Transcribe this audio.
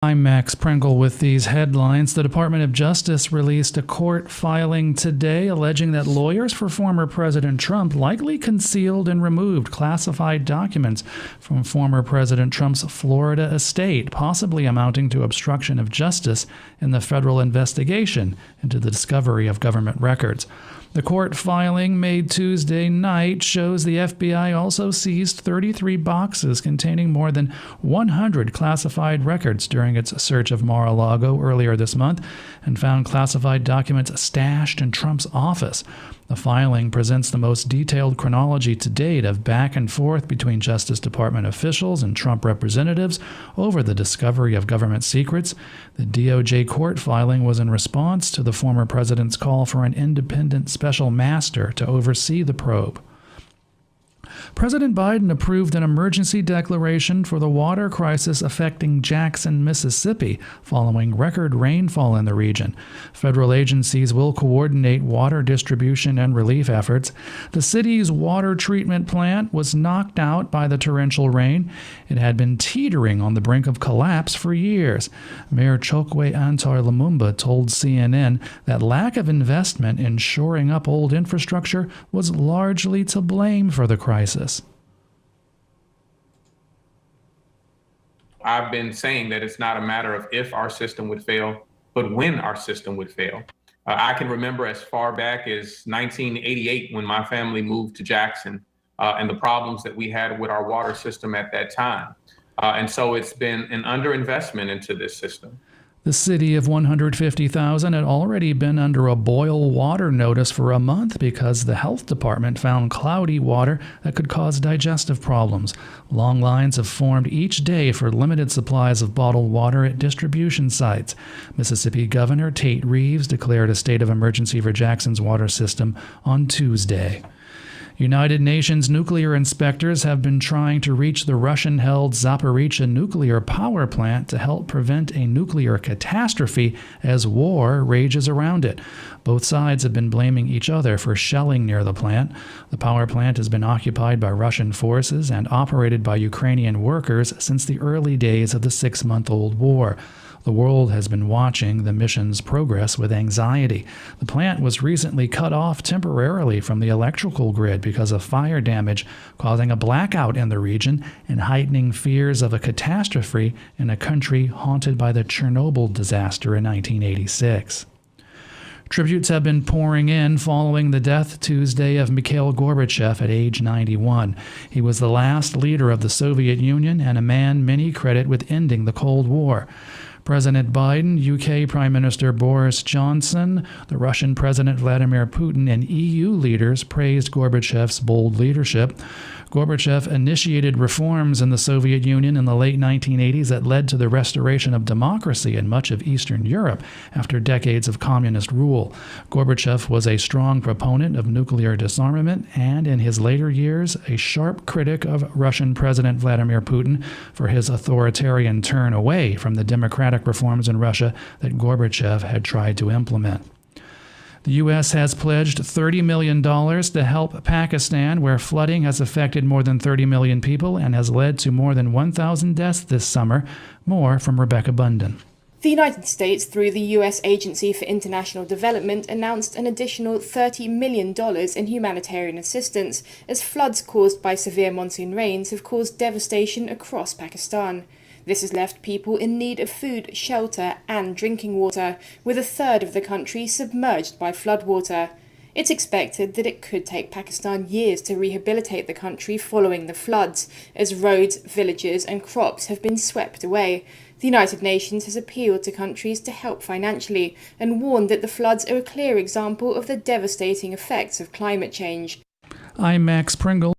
I'm Max Pringle with these headlines. The Department of Justice released a court filing today alleging that lawyers for former President Trump likely concealed and removed classified documents from former President Trump's Florida estate, possibly amounting to obstruction of justice in the federal investigation into the discovery of government records. The court filing made Tuesday night shows the FBI also seized 33 boxes containing more than 100 classified records during its search of Mar-a-Lago earlier this month and found classified documents stashed in Trump's office. The filing presents the most detailed chronology to date of back and forth between Justice Department officials and Trump representatives over the discovery of government secrets. The DOJ court filing was in response to the former president's call for an independent special master to oversee the probe. President Biden approved an emergency declaration for the water crisis affecting Jackson, Mississippi, following record rainfall in the region. Federal agencies will coordinate water distribution and relief efforts. The city's water treatment plant was knocked out by the torrential rain. It had been teetering on the brink of collapse for years. Mayor Chokwe Antar Lumumba told CNN that lack of investment in shoring up old infrastructure was largely to blame for the crisis. I've been saying that it's not a matter of if our system would fail, but when our system would fail. I can remember as far back as 1988 when my family moved to Jackson and the problems that we had with our water system at that time. And so it's been an underinvestment into this system. The city of 150,000 had already been under a boil water notice for a month because the health department found cloudy water that could cause digestive problems. Long lines have formed each day for limited supplies of bottled water at distribution sites. Mississippi Governor Tate Reeves declared a state of emergency for Jackson's water system on Tuesday. United Nations nuclear inspectors have been trying to reach the Russian-held Zaporizhzhia nuclear power plant to help prevent a nuclear catastrophe as war rages around it. Both sides have been blaming each other for shelling near the plant. The power plant has been occupied by Russian forces and operated by Ukrainian workers since the early days of the 6-month-old war. The world has been watching the mission's progress with anxiety. The plant was recently cut off temporarily from the electrical grid because of fire damage, causing a blackout in the region and heightening fears of a catastrophe in a country haunted by the Chernobyl disaster in 1986. Tributes have been pouring in following the death Tuesday of Mikhail Gorbachev at age 91. He was the last leader of the Soviet Union and a man many credit with ending the Cold War. President Biden, UK Prime Minister Boris Johnson, the Russian President Vladimir Putin, and EU leaders praised Gorbachev's bold leadership. Gorbachev initiated reforms in the Soviet Union in the late 1980s that led to the restoration of democracy in much of Eastern Europe after decades of communist rule. Gorbachev was a strong proponent of nuclear disarmament and, in his later years, a sharp critic of Russian President Vladimir Putin for his authoritarian turn away from the democratic reforms in Russia that Gorbachev had tried to implement. The U.S. has pledged $30 million to help Pakistan, where flooding has affected more than 30 million people and has led to more than 1,000 deaths this summer. More from Rebecca Bunden. The United States, through the U.S. Agency for International Development, announced an additional $30 million in humanitarian assistance as floods caused by severe monsoon rains have caused devastation across Pakistan. This has left people in need of food, shelter and drinking water, with a third of the country submerged by floodwater. It's expected that it could take Pakistan years to rehabilitate the country following the floods, as roads, villages and crops have been swept away. The United Nations has appealed to countries to help financially and warned that the floods are a clear example of the devastating effects of climate change. I'm Max Pringle.